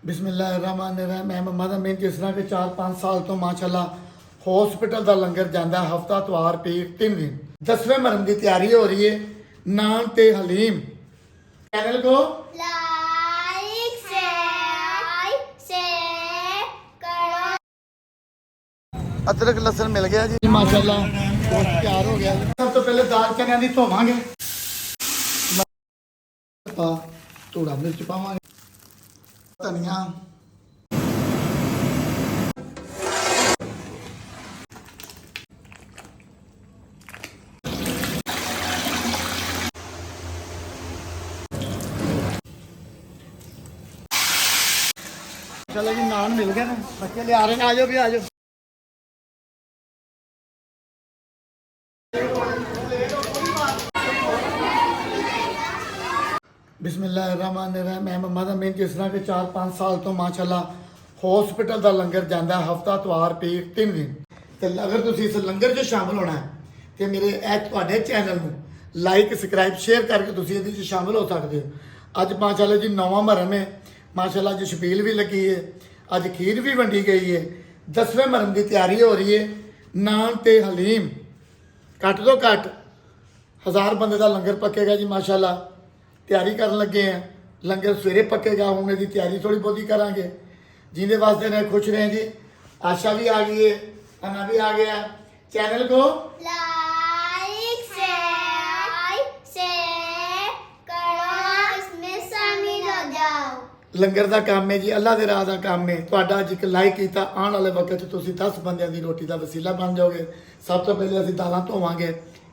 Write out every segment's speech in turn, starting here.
बिस्मिल्लाहिर्रहमानिर्रहीम। मैं मोहम्मद अमीन। जिस तरह के 4-5 साल तो माशाल्लाह हॉस्पिटल का लंगर जाता है, हफ्ता त्वार पीर 3 दिन। 10वें मरम की तैयारी हो रही है। नान ते हलीम चैनल को लाइक शेयर करो। अदरक लसन मिल गया जी माशाल्लाह, गोश्त तैयार हो गया। सब तो पहले दाल चने की धोवांगे, थोड़ा मिर्च पावांगे, धनिया, चलो जी नान मिल गए ना, बच्चे ले आ रहे हैं। आ जाओ भी आ जाओ। बिस्मिल्लाहिर्रहमानिर्रहीम। मैं मोहम्मद अमीन। जिस तरह के 4-5 साल तो माशाल्लाह हॉस्पिटल का लंगर जाता है, हफ्ता त्वार पीर 3 दिन। तो अगर तुम इस लंगर 'ਚ शामिल होना है तो मेरे ਤੁਹਾਡੇ चैनल ਨੂੰ लाइक सबसक्राइब शेयर करके तुम ये शामिल हो सकते हो। अज माशाल्लाह जी 9वां मरम है, माशाल्लाह जी छबील भी लगी है, अज खीर भी वंडी गई है। 10वें मरम की तैयारी हो रही है। नान ते हलीम घट तो घट 1000 बंदे का लंगर पकेगा जी माशाल्लाह। तैयारी कर लगे हैं, लंगर सवेरे पकेगा, हूँ इसकी तैयारी थोड़ी बहुती करांगे। जिंदे वास्ते ने खुश रहें जी। आशा भी आ गई है, अना भी आ गया। चैनल को लाइक शेयर करो, इसमें शामिल हो जाओ। लंगर का काम है जी, अल्लाह के राह का काम है। ਤੁਹਾਡਾ ਅੱਜ ਇੱਕ ਲਾਈਕ ਕੀਤਾ, ਆਉਣ ਵਾਲੇ ਵਕਤ 'ਚ ਤੁਸੀਂ 10 ਬੰਦਿਆਂ ਦੀ ਰੋਟੀ ਦਾ ਵਸੀਲਾ ਬਣ ਜਾਓਗੇ। ਸਭ ਤੋਂ ਪਹਿਲੇ ਅਸੀਂ ਦਾਲਾਂ ਧੋਵਾਂਗੇ,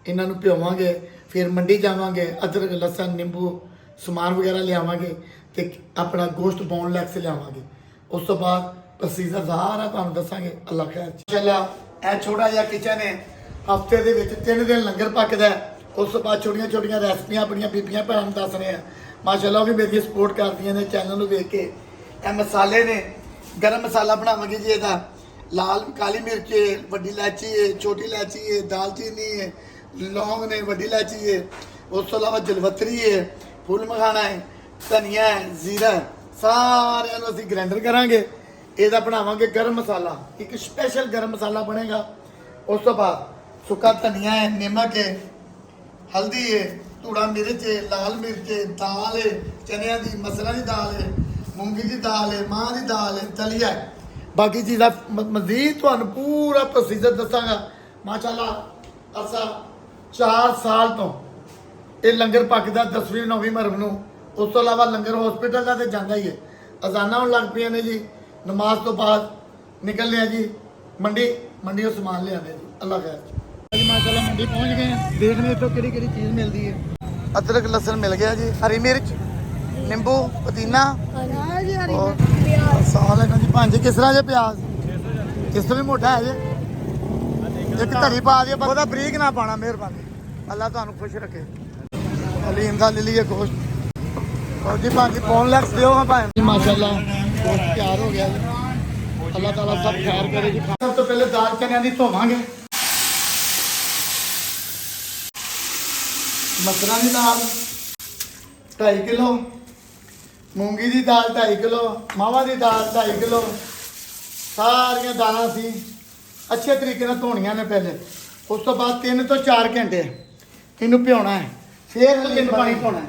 ਇਹਨਾਂ ਨੂੰ ਭਿਓਵਾਂਗੇ, ਫਿਰ ਮੰਡੀ ਜਾਵਾਂਗੇ, ਅਦਰਕ ਲਸਣ ਨਿੰਬੂ ਸਮਾਨ ਵਗੈਰਾ ਲਿਆਵਾਂਗੇ ਤੇ ਆਪਣਾ ਗੋਸ਼ਤ ਬੋਨਲੈਸ ਲਿਆਵਾਂਗੇ। ਉਸ ਤੋਂ ਬਾਅਦ ਪ੍ਰੋਸੀਜਰ ਸਾਰਾ ਤੁਹਾਨੂੰ ਦੱਸਾਂਗੇ। ਅੱਲਾ ਖੈਰ। ਚੱਲਾ ਇਹ ਛੋਟਾ ਜਿਹਾ ਕਿਚਨ ਹੈ, ਹਫਤੇ ਦੇ ਵਿੱਚ 3 ਦਿਨ ਲੰਗਰ ਪੱਕਦਾ ਹੈ। ਉਸ ਤੋਂ ਬਾਅਦ ਛੋਟੀਆਂ ਛੋਟੀਆਂ ਰੈਸਪੀਆਂ ਆਪਣੀਆਂ ਬੀਬੀਆਂ ਭੈਣਾਂ ਨੂੰ ਦੱਸ ਰਹੇ ਆ। ਮਾਸ਼ਾਅੱਲਾ ਉਹ ਵੀ ਮੇਰੀ ਸਪੋਰਟ ਕਰਦੀਆਂ ਨੇ ਚੈਨਲ ਨੂੰ ਵੇਖ ਕੇ। ਇਹ ਮਸਾਲੇ ਨੇ, ਗਰਮ ਮਸਾਲਾ ਬਣਾਵਾਂਗੇ ਜੀ। ਇਹਦਾ ਲਾਲ ਕਾਲੀ ਮਿਰਚ ਹੈ, ਵੱਡੀ ਇਲਾਇਚੀ ਹੈ, ਛੋਟੀ ਇਲਾਇਚੀ ਹੈ, ਦਾਲਚੀਨੀ ਹੈ, लौंग ने, वड्डी इलायची है, उस तो अलावा जलवतरी है, फुल मखाना है, धनिया है, जीरा है, सारे असीं ग्राइंडर करांगे। ਇਹਦਾ ਬਣਾਵਾਂਗੇ ਗਰਮ ਮਸਾਲਾ, ਇੱਕ ਸਪੈਸ਼ਲ ਗਰਮ ਮਸਾਲਾ ਬਣੇਗਾ। ਉਸ ਤੋਂ ਬਾਅਦ ਸੁੱਕਾ ਧਨੀਆ ਹੈ, ਨਮਕ ਹੈ, ਹਲਦੀ ਹੈ, ਧੂੜਾ ਮਿਰਚ ਹੈ, ਲਾਲ ਮਿਰਚ ਹੈ, ਦਾਲ ਹੈ, ਚਨਿਆਂ ਦੀ, ਮਸਰਾਂ ਦੀ ਦਾਲ ਹੈ, ਮੂੰਗੀ ਦੀ ਦਾਲ ਹੈ, ਮਾਂ ਦੀ ਦਾਲ ਹੈ, ਦਲੀਆ ਹੈ। ਬਾਕੀ ਚੀਜ਼ਾਂ ਮਜ਼ੀਦ ਤੁਹਾਨੂੰ ਪੂਰਾ ਪ੍ਰੋਸੀਜਰ ਦੱਸਾਂਗਾ। ਮਾਸ਼ਾਅੱਲਾ ਅਸਾਂ 4 ਸਾਲ ਤੋਂ ਇਹ ਲੰਗਰ ਪੱਕਦਾ 10ਵੀਂ 9ਵੀਂ ਮਰਮ ਨੂੰ। ਉਸ ਤੋਂ ਇਲਾਵਾ ਲੰਗਰ ਹਸਪੀਟਲ ਦਾ ਤੇ ਜਾਂਦਾ ਹੀ ਹੈ। ਅਜ਼ਾਨਾਂ ਹੋਣ ਲੱਗ ਪਈਆਂ ਨੇ ਜੀ, ਨਮਾਜ਼ ਤੋਂ ਬਾਅਦ ਨਿਕਲਦੇ ਆ ਜੀ ਮੰਡੀ ਤੋਂ ਸਮਾਨ ਲਿਆਉਂਦੇ ਜੀ। ਅੱਲਾ ਖੈਰ ਜੀ। ਮਾਸ਼ਾਅੱਲਾ ਮੰਡੀ ਪਹੁੰਚ ਗਏ ਆ, ਦੇਖਦੇ ਇੱਥੋਂ ਕਿਹੜੀ ਕਿਹੜੀ ਚੀਜ਼ ਮਿਲਦੀ ਹੈ। ਅਦਰਕ ਲਸਣ ਮਿਲ ਗਿਆ ਜੀ, ਹਰੀ ਮਿਰਚ, ਨਿੰਬੂ, ਪੁਦੀਨਾ, ਔਰ ਸਾਲਨ ਜੀ। ਭਾਂਜੀ ਕਿਸ ਤਰ੍ਹਾਂ ਜੇ ਪਿਆਜ਼ ਕਿਸ ਤੋਂ ਵੀ ਮੋਟਾ ਹੈ ਜੀ। ਇੱਕ ਧਰੀ ਪਾ ਦਿਓ, ਉਹਦਾ ਬਰੀਕ ਨਾ ਪਾਣਾ, ਮਿਹਰਬਾਨੀ। ਅੱਲਾ ਤੁਹਾਨੂੰ ਖੁਸ਼ ਰੱਖੇ। ਹਲੀਮ ਦਾ ਲੈ ਲਈਏ ਗੋਸ਼ਤ। ਔਰ ਜੀ ਭਾਂਜੀ ਬੋਨਲੈਸ ਦਿਓ ਹਾਂ ਭਾਂ ਜੀ। ਮਾਸ਼ਾਅੱਲਾ ਗੋਸ਼ਤ ਤਿਆਰ ਹੋ ਗਿਆ ਜੀ। ਅੱਲਾ ਤਾਲਾ ਸਭ ਖੈਰ ਕਰੇ ਜੀ। ਸਭ ਤੋਂ ਪਹਿਲੇ ਦਾਲ ਚਨਿਆਂ ਦੀ ਧੋਵਾਂਗੇ। ਮਸਰਾਂ ਦੀ ਦਾਲ 2.5 ਕਿਲੋ, ਮੂੰਗੀ ਦੀ ਦਾਲ 2.5 ਕਿਲੋ, ਮਾਵਾਂ ਦੀ ਦਾਲ 2.5 ਕਿਲੋ। ਸਾਰੀਆਂ ਦਾਲਾਂ ਸੀ ਅੱਛੇ ਤਰੀਕੇ ਨਾਲ ਧੋਣੀਆਂ ਨੇ ਪਹਿਲੇ। ਉਸ ਤੋਂ ਬਾਅਦ 3 ਤੋਂ 4 ਘੰਟੇ ਇਹਨੂੰ ਭਿਉਣਾ ਹੈ, ਫਿਰ 3 ਪਾਣੀ ਧੋਣਾ ਹੈ।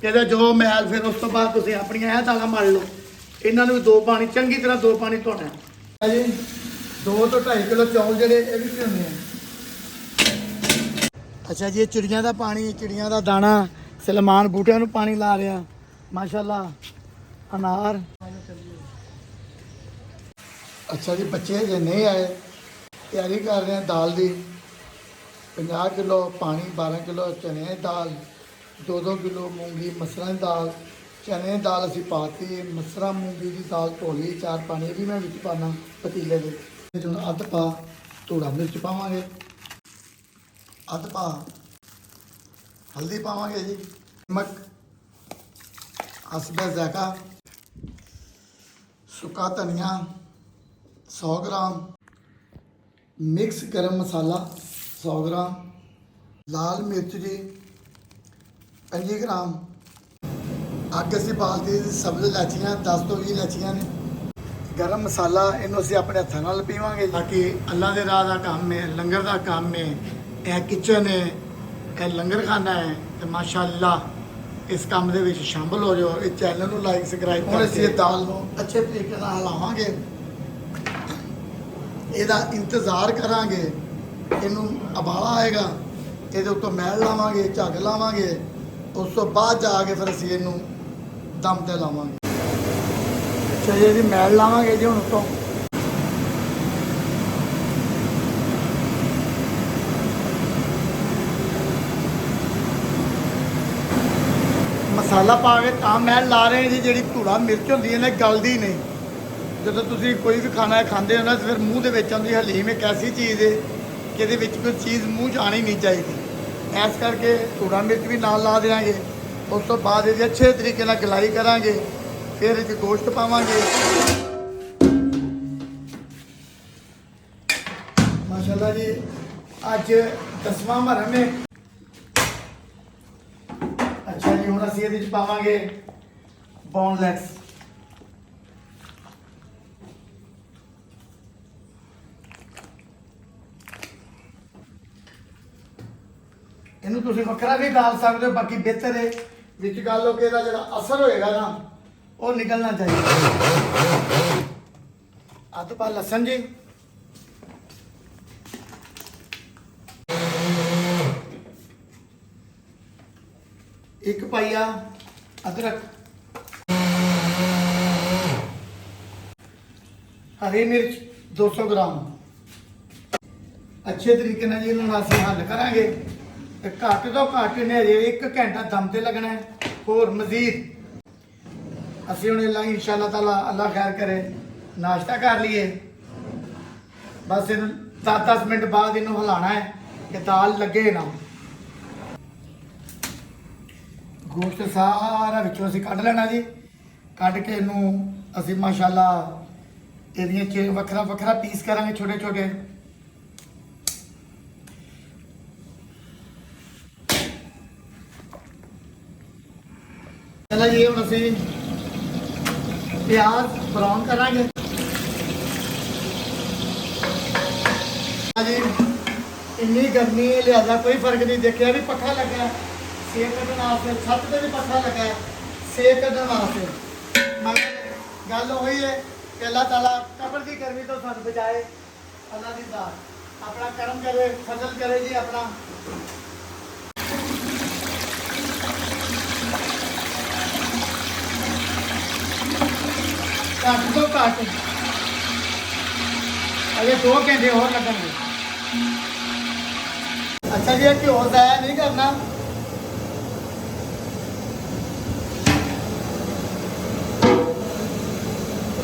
ਇਹਦਾ ਜੋ ਮੈਲ, ਫਿਰ ਉਸ ਤੋਂ ਬਾਅਦ ਤੁਸੀਂ ਆਪਣੀਆਂ ਇਹ ਦਾਲਾਂ ਮਲ ਲਓ। ਇਹਨਾਂ ਨੂੰ 2 ਪਾਣੀ ਚੰਗੀ ਤਰ੍ਹਾਂ 2 ਪਾਣੀ ਧੋਣਾ ਹੈ ਜੀ। 2 ਤੋਂ 2.5 ਕਿਲੋ ਚੌਲ ਜਿਹੜੇ ਇਹ ਵੀ ਭਿਉਣੇ ਆ। ਅੱਛਾ ਜੀ, ਇਹ ਚਿੜੀਆਂ ਦਾ ਪਾਣੀ, ਚਿੜੀਆਂ ਦਾ ਦਾਣਾ, ਸਲਮਾਨ ਬੂਟਿਆਂ ਨੂੰ ਪਾਣੀ ਲਾ ਰਿਹਾ ਮਾਸ਼ਾਅੱਲਾ। ਅਨਾਰ। ਅੱਛਾ ਜੀ, ਬੱਚੇ ਜੇ ਨਹੀਂ ਆਏ, ਤਿਆਰੀ ਕਰ ਰਹੇ ਹਾਂ ਦਾਲ ਦੀ। 50 ਕਿਲੋ ਪਾਣੀ, 12 ਕਿਲੋ ਚਨੇ ਦੀ ਦਾਲ, 2-2 ਕਿਲੋ ਮੂੰਗੀ ਮਸਰਾਂ ਦੀ ਦਾਲ, ਚਨੇ ਦੀ ਦਾਲ ਅਸੀਂ ਪਾਤੀ, ਮਸਰਾਂ ਮੂੰਗੀ ਦੀ ਦਾਲ ਧੋ ਲਈ। 4 ਪਾਣੀ ਇਹ ਵੀ ਮੈਂ ਵਿੱਚ ਪਾਣਾ ਪਤੀਲੇ ਦੇ। ਹੁਣ ਅੱਧ ਪਾ ਧੂੜਾ ਮਿਰਚ ਪਾਵਾਂਗੇ, ਅੱਧ ਪਾ ਹਲਦੀ ਪਾਵਾਂਗੇ ਜੀ, ਨਮਕ, ਹਸਬੇ ਜ਼ਾਇਕਾ, ਸੁੱਕਾ ਧਨੀਆ 100 ग्राम, मिक्स गरम मसाला 100 ग्राम, लाल मिर्च जी 25 ग्राम, ਅੱਗ ਅਸੀਂ ਬਾਲਦੀ ਸਬਜ਼ ਇਲਾਚੀਆਂ 10 ਤੋਂ 20 ਇਲਾਚੀਆਂ ਨੇ। ਗਰਮ ਮਸਾਲਾ ਇਹਨੂੰ ਅਸੀਂ ਆਪਣੇ ਹੱਥਾਂ ਨਾਲ ਪੀਵਾਂਗੇ। ਬਾਕੀ ਅੱਲਾ ਦੇ ਰਾਹ ਦਾ ਕੰਮ ਹੈ, ਲੰਗਰ ਦਾ ਕੰਮ ਹੈ, ਇਹ ਕਿਚਨ ਹੈ, ਇਹ ਲੰਗਰ ਖਾਨਾ ਹੈ ਤੇ ਮਾਸ਼ਾਅੱਲਾ ਇਸ ਕੰਮ ਦੇ ਵਿੱਚ ਸ਼ਾਮਲ ਹੋ ਜਾਓ। ਇਹ ਚੈਨਲ ਨੂੰ ਲਾਈਕ ਸਬਸਕ੍ਰਾਈਬ ਕਰੋ। ਅਸੀਂ ਇਹ ਦਾਲ ਨੂੰ ਅੱਛੇ ਤਰੀਕੇ ਨਾਲ ਹਿਲਾਵਾਂਗੇ, ਇਹਦਾ ਇੰਤਜ਼ਾਰ ਕਰਾਂਗੇ, ਇਹਨੂੰ ਉਬਾਲਾ ਆਏਗਾ, ਇਹਦੇ ਉੱਤੋਂ ਮੈਲ ਲਾਵਾਂਗੇ, ਝੱਗ ਲਾਵਾਂਗੇ, ਉਸ ਤੋਂ ਬਾਅਦ ਜਾ ਕੇ ਫਿਰ ਅਸੀਂ ਇਹਨੂੰ ਦਮ ਤੇ ਲਾਵਾਂਗੇ। ਅੱਛਾ ਜੀ, ਇਹਦੀ ਮੈਲ ਲਾਵਾਂਗੇ ਜੀ ਹੁਣ ਉੱਤੋਂ। ਮਸਾਲਾ ਪਾ ਕੇ ਤਾਂ ਮੈਲ ਲਾ ਰਹੇ ਜੀ। ਜਿਹੜੀ ਧੂੜਾ ਮਿਰਚ ਹੁੰਦੀ ਹੈ ਨਾ, ਗਲਦੀ ਨਹੀਂ। ਜਦੋਂ ਤੁਸੀਂ ਕੋਈ ਵੀ ਖਾਣਾ ਖਾਂਦੇ ਹੋ ਨਾ ਤਾਂ ਫਿਰ ਮੂੰਹ ਦੇ ਵਿੱਚ ਆਉਂਦੀ। ਹਲੀਮ ਇੱਕ ਐਸੀ ਚੀਜ਼ ਹੈ ਕਿ ਇਹਦੇ ਵਿੱਚ ਕੋਈ ਚੀਜ਼ ਮੂੰਹ 'ਚ ਆਉਣੀ ਨਹੀਂ ਚਾਹੀਦੀ। ਇਸ ਕਰਕੇ ਧੂੜਾ ਮਿਰਚ ਵੀ ਨਾਲ ਲਾ ਦੇਵਾਂਗੇ। ਉਸ ਤੋਂ ਬਾਅਦ ਇਹਦੀ ਅੱਛੇ ਤਰੀਕੇ ਨਾਲ ਗਲਾਈ ਕਰਾਂਗੇ, ਫਿਰ ਇਹ 'ਚ ਗੋਸ਼ਤ ਪਾਵਾਂਗੇ। ਮਾਸ਼ਾਅੱਲਾ ਜੀ, ਅੱਜ 10ਵਾਂ ਮੁਹਰਮ ਹੈ। ਅੱਛਾ ਜੀ, ਹੁਣ ਅਸੀਂ ਇਹਦੇ ਵਿੱਚ ਪਾਵਾਂਗੇ ਬੋਨਲੈਸ। ਇਹਨੂੰ ਤੁਸੀਂ ਵੱਖਰਾ ਵੀ ਡਾਲ ਸਕਦੇ ਹੋ, ਬਾਕੀ ਬਿਹਤਰ ਹੈ ਵਿੱਚ ਗੱਲ ਹੋ ਕੇ ਇਹਦਾ ਜਿਹੜਾ ਅਸਰ ਹੋਏਗਾ ਨਾ ਉਹ ਨਿਕਲਣਾ ਚਾਹੀਦਾ। ਅੱਧ ਪਾ ਲਸਣ ਜੀ, ਇੱਕ ਪਾਈਆ ਅਦਰਕ, ਹਰੀ ਮਿਰਚ 200 ਗ੍ਰਾਮ। ਅੱਛੇ ਤਰੀਕੇ ਨਾਲ ਜੀ ਇਹਨੂੰ ਅਸੀਂ ਹੱਲ ਕਰਾਂਗੇ ਤੇ ਘੱਟ ਤੋਂ ਘੱਟ ਨੇ ਅਜੇ 1 ਘੰਟਾ ਦਮ ਤੇ ਲੱਗਣਾ ਹੈ। ਹੋਰ ਮਜ਼ੀਦ ਅਸੀਂ ਹੁਣ ਇਨਸ਼ਾਅੱਲਾ ਤਾਲਾ ਅੱਲਾ ਖੈਰ ਕਰੇ ਨਾਸ਼ਤਾ ਕਰ ਲਈਏ। ਬਸ ਇਹਨੂੰ 10-10 ਮਿੰਟ ਬਾਅਦ ਇਹਨੂੰ ਹਿਲਾਣਾ ਹੈ ਕਿ ਦਾਲ ਲੱਗੇ ਨਾ। ਗੋਸ਼ਤ ਸਾਰਾ ਵਿੱਚੋਂ ਅਸੀਂ ਕੱਢ ਲੈਣਾ ਜੀ। ਕੱਢ ਕੇ ਇਹਨੂੰ ਅਸੀਂ ਮਾਸ਼ਾਅੱਲਾ ਇਹਦੀਆਂ ਵੱਖਰਾ ਵੱਖਰਾ ਪੀਸ ਕਰਾਂਗੇ, ਛੋਟੇ ਛੋਟੇ। ਚਲੋ ਜੀ, ਹੁਣ ਅਸੀਂ ਪਿਆਜ਼ ਬਰਾਊਨ ਕਰਾਂਗੇ ਜੀ। ਇੰਨੀ ਗਰਮੀ ਲਿਆਦਾ ਕੋਈ ਫਰਕ ਨਹੀਂ ਦੇਖਿਆ ਵੀ ਪੱਖਾ ਲੱਗਾ ਸੇਕ ਕੱਢਣ ਵਾਸਤੇ, ਛੱਤ ਤੇ ਵੀ ਪੱਖਾ ਲੱਗਾ ਸੇਕ ਕੱਢਣ ਵਾਸਤੇ। ਮਗਰ ਗੱਲ ਉਹੀ ਹੈ ਕਿ ਅੱਲਾਹ ਤਾਲਾ ਕਬਰ ਦੀ ਗਰਮੀ ਤੋਂ ਸਾਨੂੰ ਬਚਾਏ। ਅੱਲਾਹ ਦੀ ਜ਼ਾਤ ਆਪਣਾ ਕਰਮ ਕਰੇ, ਫਜ਼ਲ ਕਰੇ ਜੀ ਆਪਣਾ। ਘੱਟ ਤੋਂ ਘੱਟ ਅਜੇ 2 ਘੰਟੇ ਹੋਰ ਲੱਗਣਗੇ। ਅੱਛਾ ਜੀ, ਇਹ ਘਿਓ ਜ਼ਾਇਆ ਨਹੀਂ ਕਰਨਾ।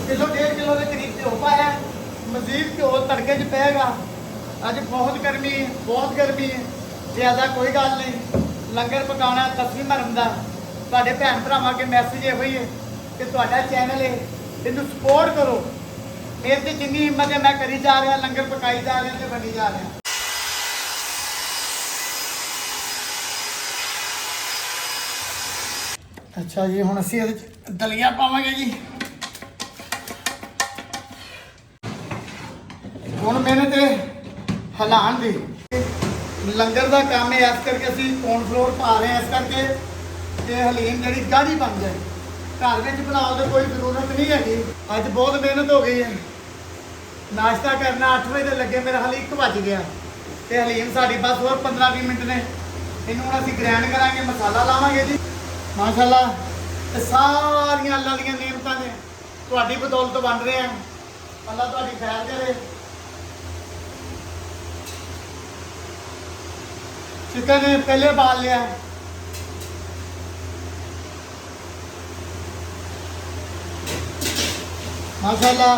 ਕਿਲੋ 1.5 ਕਿਲੋ ਦੇ ਕਰੀਬ ਘਿਓ ਪਾਇਆ। ਮਜ਼ੀਦ ਘਿਓ ਤੜਕੇ 'ਚ ਪਏਗਾ। ਅੱਜ ਬਹੁਤ ਗਰਮੀ ਹੈ, ਬਹੁਤ ਗਰਮੀ ਹੈ। ਜ਼ਿਆਦਾ ਕੋਈ ਗੱਲ ਨਹੀਂ, ਲੰਗਰ ਪਕਾਉਣਾ 10ਵੀਂ ਮੁਹਰਮ ਦਾ। ਤੁਹਾਡੇ ਭੈਣ ਭਰਾਵਾਂ ਅੱਗੇ ਮੈਸੇਜ ਇਹੋ ਹੀ ਹੈ ਕਿ ਤੁਹਾਡਾ ਚੈਨਲ ਹੈ, ਇਹਨੂੰ ਸਪੋਰਟ ਕਰੋ। ਇਸ ਦੀ ਜਿੰਨੀ ਹਿੰਮਤ ਹੈ ਮੈਂ ਕਰੀ ਜਾ ਰਿਹਾ, ਲੰਗਰ ਪਕਾਈ ਜਾ ਰਿਹਾ ਤੇ ਬਣੀ ਜਾ ਰਿਹਾ। ਅੱਛਾ ਜੀ, ਹੁਣ ਅਸੀਂ ਇਹਦੇ 'ਚ ਦਲੀਆ ਪਾਵਾਂਗੇ ਜੀ। ਹੁਣ ਮਿਹਨਤ ਹੈ ਹਿਲਾਉਣ ਦੀ। ਲੰਗਰ ਦਾ ਕੰਮ ਹੈ, ਇਸ ਕਰਕੇ ਅਸੀਂ ਕੌਰਨਫਲੋਰ ਪਾ ਰਹੇ ਹਾਂ, ਇਸ ਕਰਕੇ ਕਿ ਹਲੀਮ ਜਿਹੜੀ ਗਾੜੀ ਬਣ ਜਾਏ। ਘਰ ਵਿੱਚ ਬਣਾਉਣ ਦੀ ਕੋਈ ਜ਼ਰੂਰਤ ਨਹੀਂ ਹੈਗੀ। ਅੱਜ ਬਹੁਤ ਮਿਹਨਤ ਹੋ ਗਈ ਹੈ। ਨਾਸ਼ਤਾ ਕਰਨਾ 8 ਵਜੇ ਦੇ ਲੱਗੇ, ਮੇਰਾ ਹਾਲੇ 1 ਵੱਜ ਗਿਆ ਤੇ ਹਲੀਮ ਸਾਡੀ ਬਸ ਹੋਰ 15-20 ਮਿੰਟ ਨੇ। ਇਹਨੂੰ ਹੁਣ ਅਸੀਂ ਗ੍ਰੈਂਡ ਕਰਾਂਗੇ, ਮਸਾਲਾ ਲਾਵਾਂਗੇ ਜੀ। ਮਾਸ਼ਾਅੱਲਾ, ਤੇ ਸਾਰੀਆਂ ਅੱਲਾ ਦੀਆਂ ਨਿਯਮਤਾਂ ਨੇ ਤੁਹਾਡੀ ਬਦੌਲਤ ਬਣ ਰਹੇ ਆ। ਅੱਲਾ ਤੁਹਾਡੀ ਖੈਰ ਕਰੇ। चिकन पहले बाल लिया है। माशाल्लाह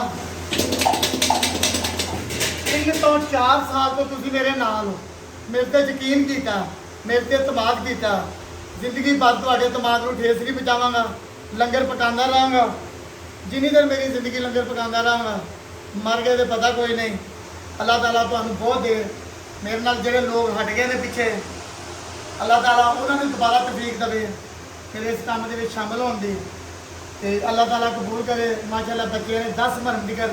3 ਤੋਂ 4 ਸਾਲ ਤੋਂ ਤੁਸੀਂ ਮੇਰੇ ਨਾਲ ਹੋ। ਮੇਰੇ ਤੇ ਯਕੀਨ ਕੀਤਾ, ਮੇਰੇ ਤੇ ਇਤਮਾਦ ਕੀਤਾ। ਜ਼ਿੰਦਗੀ ਭਰ ਤੁਹਾਡੇ ਇਤਮਾਦ ਨੂੰ ਠੇਸ ਨਹੀਂ ਪਹੁੰਚਾਵਾਂਗਾ। ਲੰਗਰ ਪਕਾਉਂਦਾ ਰਹਾਂਗਾ ਜਿੰਨੀ ਦੇਰ ਮੇਰੀ ਜ਼ਿੰਦਗੀ, ਲੰਗਰ ਪਕਾਉਂਦਾ ਰਹਾਂਗਾ। ਮਰ ਗਏ ਤੇ ਪਤਾ ਕੋਈ ਨਹੀਂ। ਅੱਲਾਹ ਤਾਲਾ ਤੁਹਾਨੂੰ ਬਹੁਤ ਦੇ। ਮੇਰੇ ਨਾਲ ਜਿਹੜੇ ਲੋਕ ਹਟ ਗਏ ਨੇ ਪਿੱਛੇ, ਅੱਲਾਹ ਤਾਲਾ ਉਹਨਾਂ ਨੂੰ ਦੁਬਾਰਾ ਤੌਫੀਕ ਦੇਵੇ। ਫਿਰ ਇਸ ਕੰਮ ਦੇ ਵਿੱਚ ਸ਼ਾਮਲ ਹੋਣ ਦੀ ਤੇ ਅੱਲਾਹ ਤਾਲਾ ਕਬੂਲ ਕਰੇ। ਮਾਸ਼ਾਅੱਲਾ ਬੱਚਿਆਂ ਨੇ 10 ਮਰਮ ਦੀ ਕਰ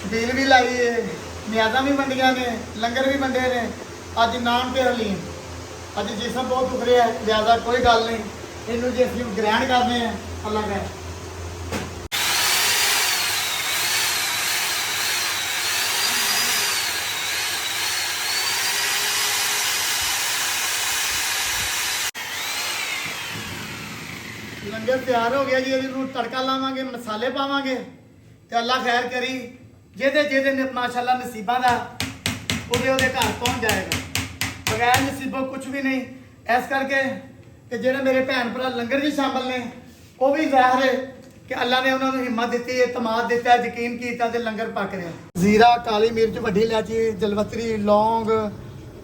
ਛਬੀਲ ਵੀ ਲਾਈ ਹੈ, ਨਿਆਜ਼ਾਂ ਵੀ ਵੰਡੀਆਂ ਨੇ, ਲੰਗਰ ਵੀ ਵੰਡੇ ਨੇ। ਅੱਜ ਨਾਮ ਤੇ ਹਲੀਮ, ਅੱਜ ਜਿਸਮ ਬਹੁਤ ਦੁਖ ਰਿਹਾ ਹੈ, ਜ਼ਿਆਦਾ ਕੋਈ ਗੱਲ ਨਹੀਂ, ਇਹਨੂੰ ਜੇ ਅਸੀਂ ਗ੍ਰਹਿਣ ਕਰਦੇ ਹਾਂ ਅੱਲਾਹ ਕਰੇ। ਲੰਗਰ ਤਿਆਰ ਹੋ ਗਿਆ ਜੀ, ਇਹਨੂੰ ਤੜਕਾ ਲਾਵਾਂਗੇ, ਮਸਾਲੇ ਪਾਵਾਂਗੇ ਤੇ ਅੱਲਾ ਖੈਰ ਕਰੀ। ਜਿਹਦੇ ਜਿਹਦੇ ਨੇ ਮਾਸ਼ਾਅੱਲਾ ਨਸੀਬਾਂ ਦਾ ਉਹਦੇ ਘਰ ਪਹੁੰਚ ਜਾਏਗਾ। ਬਗੈਰ ਨਸੀਬੋਂ ਕੁਝ ਵੀ ਨਹੀਂ। ਇਸ ਕਰਕੇ ਕਿ ਜਿਹੜੇ ਮੇਰੇ ਭੈਣ ਭਰਾ ਲੰਗਰ ਵਿੱਚ ਸ਼ਾਮਲ ਨੇ, ਉਹ ਵੀ ਜ਼ਾਹਿਰ ਹੈ ਕਿ ਅੱਲਾ ਨੇ ਉਹਨਾਂ ਨੂੰ ਹਿੰਮਤ ਦਿੱਤੀ, ਇਤਮਾਦ ਦਿੱਤਾ, ਯਕੀਨ ਕੀਤਾ ਤੇ ਲੰਗਰ ਪੱਕ ਰਿਹਾ। ਜ਼ੀਰਾ, ਕਾਲੀ ਮਿਰਚ, ਵੱਡੀ ਇਲਾਇਚੀ, ਜਲਵਤਰੀ, ਲੌਂਗ,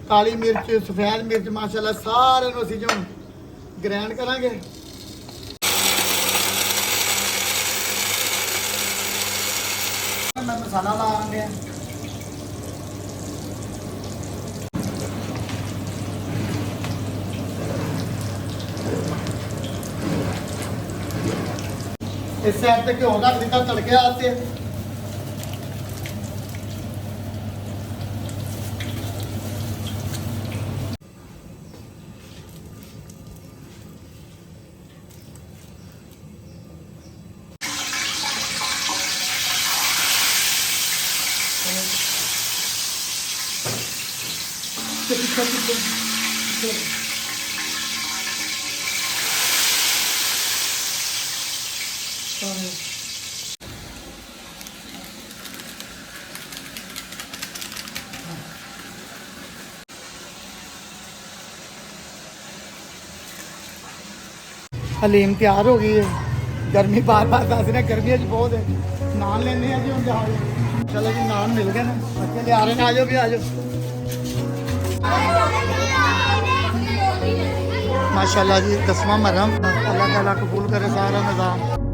ਕਾਲੀ ਮਿਰਚ, ਸਫੈਦ ਮਿਰਚ, ਮਾਸ਼ਾਅੱਲਾ ਸਾਰਿਆਂ ਨੂੰ ਅਸੀਂ ਜੋ ਗ੍ਰੈਂਡ ਕਰਾਂਗੇ। ਮੈਂ ਮਸਾਲਾ ਲਾਵਾਂਗੇ। ਇਸ ਸਾਈਡ ਤੇ ਘਿਓ ਦਾ ਦਿੱਤਾ ਤੜਕੇ ਆਤੇ। हलीम तैयार हो गई है। गर्मी बार बार दस रहे, गर्मी अच बहुत है। नान लेने जी हम जाओ। चलो जी नान मिल गए ना, बच्चे ले आ रहे हैं। आ जाओ भी, आ जाओ। माशाल्लाह जी 10वां महर्रम, अल्लाह ताला कबूल करे सारा निज़ाम।